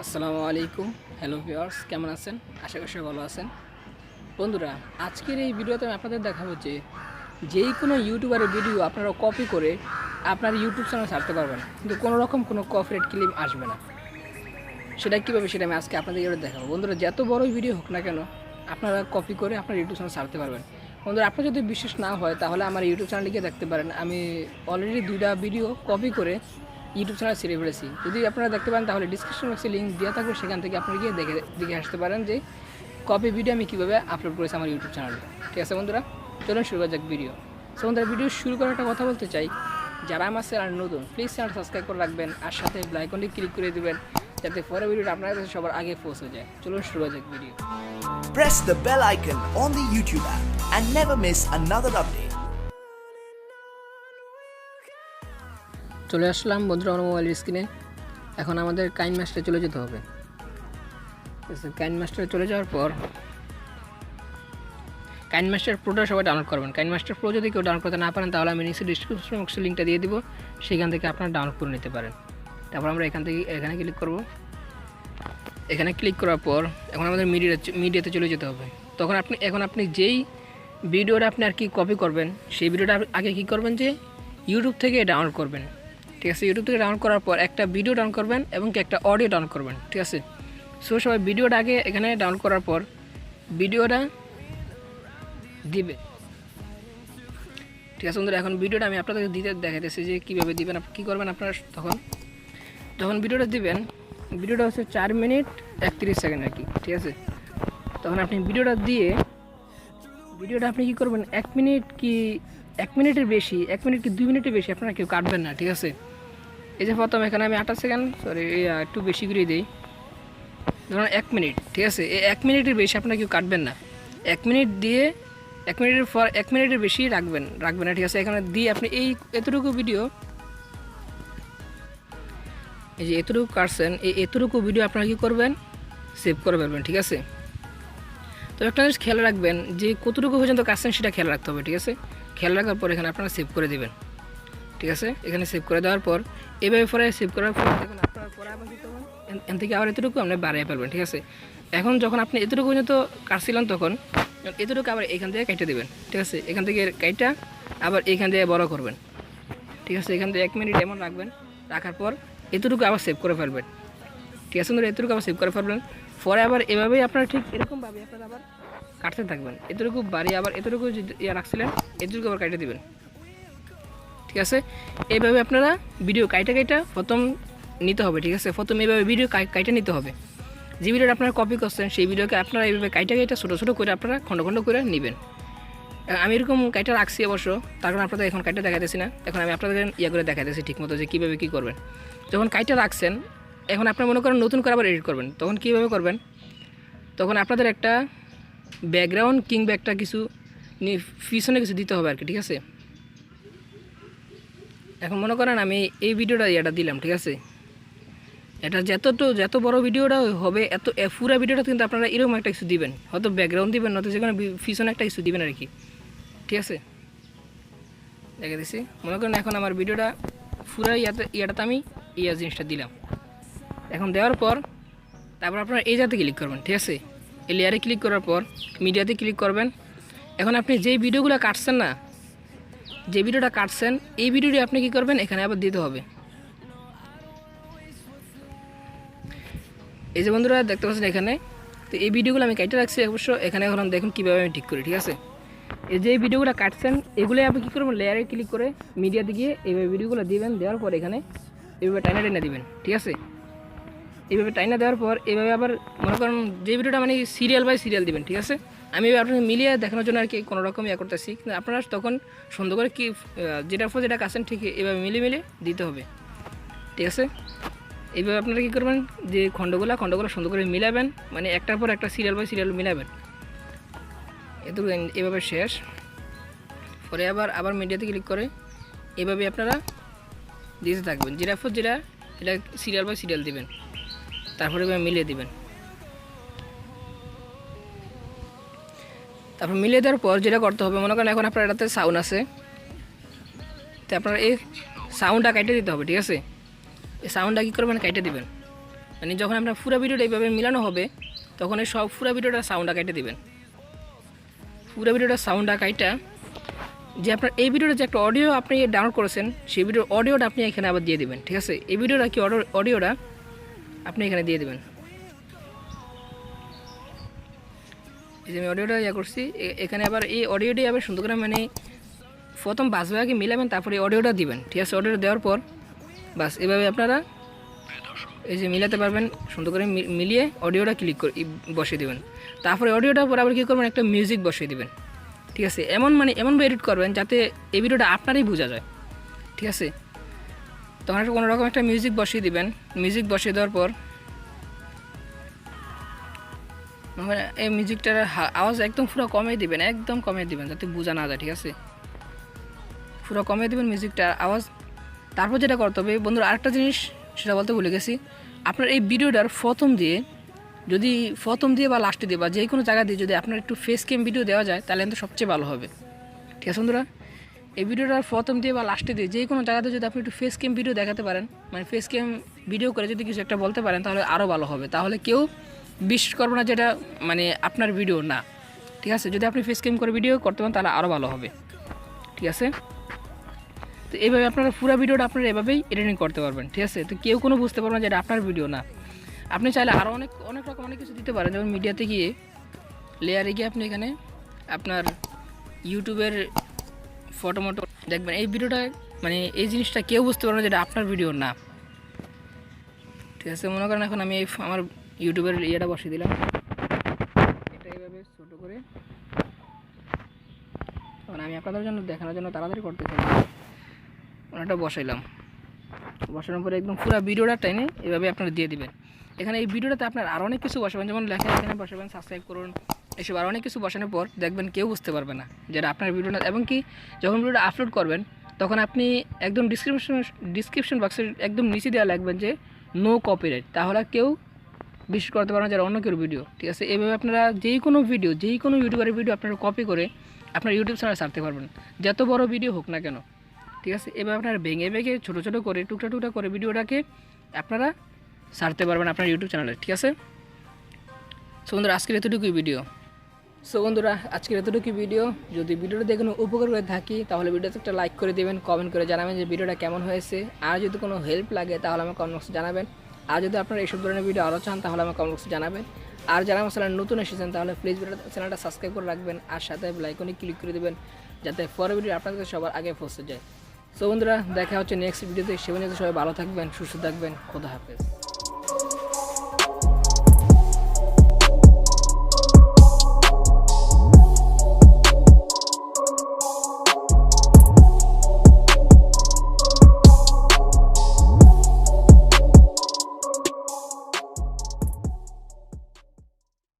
আসসালামু আলাইকুম। Hello viewers, কেমন আছেন? আশা করি সবাই ভালো আছেন। বন্ধুরা, আজকের এই ভিডিওতে আমি আপনাদের দেখাবো যে যেই কোনো ইউটিউবারের ভিডিও আপনারা কপি করে আপনার ইউটিউব চ্যানেল ছাড়তে পারবেন, কিন্তু কোনো রকম কোনো কপিরাইট ক্লেম আসবে না। সেটা কীভাবে, সেটা আমি আজকে আপনাদের দেখাবো। বন্ধুরা, যত বড়ই ভিডিও হোক না কেন, আপনারা কপি করে আপনার ইউটিউব চ্যানেল ছাড়তে পারবেন। বন্ধুরা, আপনার যদি বিশ্বাস না হয় তাহলে আমার ইউটিউব চ্যানেলে গিয়ে দেখতে পারেন। আমি অলরেডি 2টা ভিডিও কপি করে ইউটিউব চ্যানেল ছেড়ে ফেলেছি। যদি আপনারা দেখতে পারেন তাহলে ডিসক্রিপশন বক্সে লিঙ্ক দেওয়া থাকবে, সেখান থেকে আপনারা গিয়ে দেখে আসতে পারেন যে কপি ভিডিও আমি কীভাবে আপলোড করেছি আমার ইউটিউব চ্যানেলে। ঠিক আছে বন্ধুরা, চলুন শুরু করা যাক ভিডিও। সো বন্ধুরা, ভিডিও শুরু করার একটা কথা বলতে চাই, যারা আমার চ্যানেল নতুন প্লিজ চ্যানেল সাবস্ক্রাইব করে রাখবেন, আর সাথে বেল আইকনটি ক্লিক করে দেবেন যাতে পরের ভিডিওটা আপনার কাছে সবার আগে পৌঁছে যায়। চলুন শুরু করা যাক video. Press the bell icon on the YouTube app and never miss another update. চলে আসলাম বন্ধুরা আমার মোবাইলের স্ক্রিনে। এখন আমাদের কাইন মাস্টারে চলে যেতে হবে। কাইন মাস্টারে চলে যাওয়ার পর কাইন মাস্টার প্রোটা সবাই ডাউনলোড করবেন। কাইন মাস্টার প্রো যদি কেউ ডাউনলোড করতে না পারেন তাহলে আমি নিচে ডিসক্রিপশন বক্সে লিঙ্কটা দিয়ে দিব, সেখান থেকে আপনারা ডাউনলোড করে নিতে পারেন। তারপর আমরা এখানে ক্লিক করব। এখানে ক্লিক করার পর এখন আমাদের মিডিয়াতে চলে যেতে হবে। এখন আপনি যেই ভিডিওটা আপনি আর কি কপি করবেন, সেই ভিডিওটা আগে কী করবেন যে ইউটিউব থেকে ডাউনলোড করবেন। ঠিক আছে, ইউটিউব থেকে ডাউনলোড করার পর একটা ভিডিও ডাউনলোড করবেন এবং একটা অডিও ডাউনলোড করবেন। ঠিক আছে, সো সবাই ভিডিওটা আগে এখানে ডাউনলোড করার পর ভিডিওটা দিবে। ঠিক আছে বন্ধুরা, এখন ভিডিওটা আমি আপনাদেরকে দেখাইতেছি যে কীভাবে দিবেন। কী করবেন আপনারা, যখন ভিডিওটা দিবেন, ভিডিওটা হচ্ছে 4 মিনিট 31 সেকেন্ড আর কি। ঠিক আছে, তখন আপনি ভিডিওটা আপনি কী করবেন, 1 মিনিটের বেশি, 1 মিনিট কি 2 মিনিটের বেশি আপনারা কেউ কাটবেন না। ঠিক আছে, এই যে প্রথম এখানে আমি 28 সেকেন্ড, সরি একটু বেশি করে দিই, ধরুন 1 মিনিট। ঠিক আছে, এই 1 মিনিটের বেশি আপনারা কেউ কাটবেন না। 1 মিনিট দিয়ে 1 মিনিটের পর 1 মিনিটের বেশি রাখবেন না। ঠিক আছে, এখানে দিয়ে আপনি এতটুকু ভিডিও, এই যে এতটুকু কাটছেন, এতটুকু ভিডিও আপনারা কী করবেন, সেভ করে ফেলবেন। ঠিক আছে, তো একটা জিনিস খেয়াল রাখবেন যে কতটুকু পর্যন্ত কাটছেন সেটা খেয়াল রাখতে হবে। ঠিক আছে, খেয়াল রাখার পর এখানে আপনারা সেভ করে দেবেন। ঠিক আছে, এখানে সেভ করে দেওয়ার পর এভাবে পরে সেভ করার পর দেখুন আপনার পরে আবার কী করবেন, এখান থেকে আবার এতটুকু আপনি বাড়িয়ে ফেলবেন। ঠিক আছে, এখন যখন আপনি এতটুকু পর্যন্ত কাটছিলেন তখন এতটুকু আবার এখান থেকে কেটে দেবেন। ঠিক আছে, এখান থেকে কাইটা আবার এখান থেকে বড় করবেন। ঠিক আছে, এখান থেকে 1 মিনিট এমন রাখার পর এতটুকু আবার সেভ করে ফেলবেন। ঠিক আছে, এতটুকু আবার সেভ করে ফেলবেন। পরে আবার এভাবেই আপনারা ঠিক এরকমভাবে আপনারা আবার কাটতে থাকবেন। এতটুকু বাড়িয়ে আবার এতটুকু রাখছিলেন, এতটুকু আবার কাটে দেবেন। ঠিক আছে, এইভাবে আপনারা ভিডিও কাইটা প্রথম নিতে হবে। ঠিক আছে, প্রথম এইভাবে ভিডিও কাইটা নিতে হবে। যে ভিডিওটা আপনারা কপি করছেন সেই ভিডিওকে আপনারা এইভাবে কাইটা ছোটো ছোটো করে আপনারা খণ্ড খণ্ড করে নেবেন। আমি এরকম কাইটা রাখছি অবশ্য, তার কারণে আপনাদের এখন কাইটা দেখাইতেছি না। এখন আমি আপনাদের করে দেখাইতেছি ঠিকমতো যে কীভাবে কী করবেন। যখন কাইটা রাখছেন, এখন আপনারা মনে করেন নতুন করে আবার এডিট করবেন, তখন কীভাবে করবেন, তখন আপনাদের একটা ব্যাকগ্রাউন্ড কিংবা একটা কিছু পিছনে কিছু দিতে হবে আর কি। ঠিক আছে, এখন মনে করেন আমি এই ভিডিওটা দিলাম। ঠিক আছে, এটা যত বড় ভিডিওটা হবে এত পুরো ভিডিওটা কিন্তু আপনারা এরকম একটা কিছু দিবেন, হয়তো ব্যাকগ্রাউন্ড দিবেন, নয়তো যেখানে পিছনে একটা কিছু দিবেন আর কি। ঠিক আছে, দেখে দিচ্ছি, মনে করেন এখন আমার ভিডিওটা পুরো ইয়াটাতে আমি জিনিসটা দিলাম। এখন দেওয়ার পর তারপর আপনারা এই জায়গাতে ক্লিক করবেন। ঠিক আছে, এই লেয়ারে ক্লিক করার পর মিডিয়াতে ক্লিক করবেন। এখন আপনি যেই ভিডিওগুলো কাটছেন না, যে ভিডিওটা কাটছেন এই ভিডিওটি আপনি কী করবেন, এখানে আবার দিতে হবে। এই যে বন্ধুরা দেখতে পাচ্ছেন এখানে, তো এই ভিডিওগুলো আমি কেটে রাখছি অবশ্য। এখানে এখন দেখুন কীভাবে আমি ঠিক করি। ঠিক আছে, এই যে ভিডিওগুলো কাটছেন এগুলোই আপনি কী করবেন, লেয়ারে ক্লিক করে মিডিয়াতে গিয়ে এইভাবে ভিডিওগুলো দিবেন। দেওয়ার পর এখানে এইভাবে টাইনা দিবেন। ঠিক আছে, এইভাবে টাইনা দেওয়ার পর এইভাবে আবার মনে করেন যে ভিডিওটা মানে সিরিয়াল বাই সিরিয়াল দিবেন। ঠিক আছে, আমি আপনাকে মিলিয়ে দেখানোর জন্য আর কি কোনো রকম করতেছি, কিন্তু আপনারা তখন সুন্দর করে কি যেটার পর যেটা কাটছেন ঠিক এভাবে মিলিয়ে দিতে হবে। ঠিক আছে, এইভাবে আপনারা কী করবেন, যে খণ্ডগুলো সুন্দর করে মিলাবেন, মানে একটার পর একটা সিরিয়াল বাই সিরিয়াল মিলাবেন। এটুকু এভাবে শেষ। পরে আবার মিডিয়াতে ক্লিক করে এভাবে আপনারা দিতে থাকবেন, যেটার পর যেটা এটা সিরিয়াল বাই সিরিয়াল দিবেন, তারপরে মিলিয়ে দিবেন। তারপর মিলিয়ে দেওয়ার পর যেটা করতে হবে, মনে করেন এখন আপনার এটাতে সাউন্ড আছে, তো আপনার এই সাউন্ডটা কেটে দিতে হবে। ঠিক আছে, এই সাউন্ডটা কী করবেন, কেটে দিবেন। মানে যখন আপনার পুরো ভিডিওটা এইভাবে মিলানো হবে তখন এই সব পুরো ভিডিওটা সাউন্ডটা কেটে দিবেন। পুরো ভিডিওটা সাউন্ডটা কাইটা যে আপনার এই ভিডিওটা যে একটা অডিও আপনি ডাউনলোড করেছেন সেই ভিডিওর অডিওটা আপনি এখানে আবার দিয়ে দিবেন, ঠিক আছে? এই ভিডিওটা কি অডিওটা আপনি এখানে দিয়ে দিবেন। এই যে আমি অডিওটা করছি এখানে আবার এই অডিওটাই আবার সুন্দর করে মানে প্রথম বাসবে আগে মিলাবেন, তারপরে অডিওটা দিবেন, ঠিক আছে? অডিওটা দেওয়ার পর বাস এভাবে আপনারা এই যে মিলাতে পারবেন। সুন্দর করে মিলিয়ে অডিওটা ক্লিক করে বসিয়ে দেবেন। তারপরে অডিওটার পর আবার কী করবেন, একটা মিউজিক বসিয়ে দেবেন, ঠিক আছে? এমনভাবে এডিট করবেন যাতে এই ভিডিওটা আপনারই বোঝা যায়, ঠিক আছে? তখন একটা কোনো রকম একটা মিউজিক বসিয়ে দিবেন। মিউজিক বসিয়ে দেওয়ার পর এই মিউজিকটার আওয়াজ একদম পুরো কমিয়ে দিবেন, একদম কমিয়ে দিবেন যাতে বোঝা না যায়, ঠিক আছে? পুরো কমিয়ে দেবেন মিউজিকটার আওয়াজ। তারপর যেটা করতে হবে বন্ধুরা, আরেকটা জিনিস সেটা বলতে ভুলে গেছি। আপনার এই ভিডিওটার প্রথম দিয়ে বা লাস্টে দিয়ে বা যে কোনো জায়গা দিয়ে যদি আপনার একটু ফেস ক্যাম ভিডিও দেওয়া যায় তাহলে কিন্তু সবচেয়ে ভালো হবে, ঠিক আছে বন্ধুরা? এই ভিডিওটার প্রথম দিয়ে বা লাস্টে দিয়ে যে কোনো জায়গাতে যদি আপনি একটু ফেস ক্যাম ভিডিও দেখাতে পারেন, মানে ফেস ক্যাম ভিডিও করে যদি কিছু একটা বলতে পারেন তাহলে আরও ভালো হবে। তাহলে কেউ বিশ্বাস করবে না যেটা মানে আপনার ভিডিও না, ঠিক আছে? যদি আপনি ফেস ক্যাম করে ভিডিও করতে পারেন তাহলে আরও ভালো হবে, ঠিক আছে? তো এইভাবে আপনারা পুরো ভিডিওটা আপনারা এভাবেই এডিটিং করতে পারবেন, ঠিক আছে? তো কেউ কোনো বুঝতে পারবেন না যে এটা আপনার ভিডিও না। আপনি চাইলে আরও অনেক রকম অনেক কিছু দিতে পারেন, যেমন মিডিয়াতে গিয়ে লেয়ারে গিয়ে আপনি এখানে আপনার ইউটিউবের ফটো দেখবেন। এই ভিডিওটা মানে এই জিনিসটা কেউ বুঝতে পারবে না যেটা আপনার ভিডিও না, ঠিক আছে? মনে করেন এখন আমি আমার ইউটিউবের ইয়েটা বসিয়ে দিলাম, এটা এইভাবে ছোটো করে। তখন আমি আপনাদের জন্য দেখানোর জন্য তাড়াতাড়ি করতে চাই, ওনাটা বসাইলাম। বসানোর পরে একদম পুরো ভিডিওটা টেনে এভাবে আপনারা দিয়ে দিবেন। এখানে এই ভিডিওটাতে আপনার আরও অনেক কিছু বসাবেন, যেমন লেখা এখানে বসাবেন সাবস্ক্রাইব করুন, এসব আরও অনেক কিছু বসানোর পর দেখবেন কেউ বুঝতে পারবে না যেটা আপনার ভিডিও না। এবং কি যখন ভিডিওটা আপলোড করবেন তখন আপনি একদম ডিসক্রিপশন বক্সের একদম নিচে দেওয়া লিখবেন যে নো কপিরাইট, তাহলে কেউ বিশ্বাস করতে পারবেন যারা অন্য কেউ ভিডিও, ঠিক আছে? এইভাবে আপনারা যেই কোনো ইউটিউবারের ভিডিও আপনারা কপি করে আপনার ইউটিউব চ্যানেলে ছাড়তে পারবেন, যত বড় ভিডিও হোক না কেন, ঠিক আছে? এবার আপনারা ভেঙে ছোটো করে টুকটা করে ভিডিওটাকে আপনারা ছাড়তে পারবেন আপনার ইউটিউব চ্যানেলে, ঠিক আছে? সো বন্ধুরা আজকের এতটুকুই ভিডিও। যদি ভিডিওটা দেখে কোনো উপকার করে থাকি তাহলে ভিডিওতে একটা লাইক করে দেবেন, কমেন্ট করে জানাবেন যে ভিডিওটা কেমন হয়েছে। আর যদি কোনো হেল্প লাগে তাহলে আমার কমেন্ট বক্সে জানাবেন। আর যদি আপনারা এইসব ধরনের ভিডিও আরও চান তাহলে আমার কমেন্ট বক্সে জানাবেন। আর যারা আমার চ্যানেল নতুন এসেছেন তাহলে প্লিজ চ্যানেলটা সাবস্ক্রাইব করে রাখবেন আর সাথে বেল আইকনে ক্লিক করে দেবেন যাতে পরের ভিডিও আপনাদের কাছে সবার আগে পৌঁছে যায়। সো বন্ধুরা দেখা হচ্ছে নেক্সট ভিডিওতে। সে পর্যন্ত সবাই ভালো থাকবেন, সুস্থ থাকবেন। খোদা হাফেজ।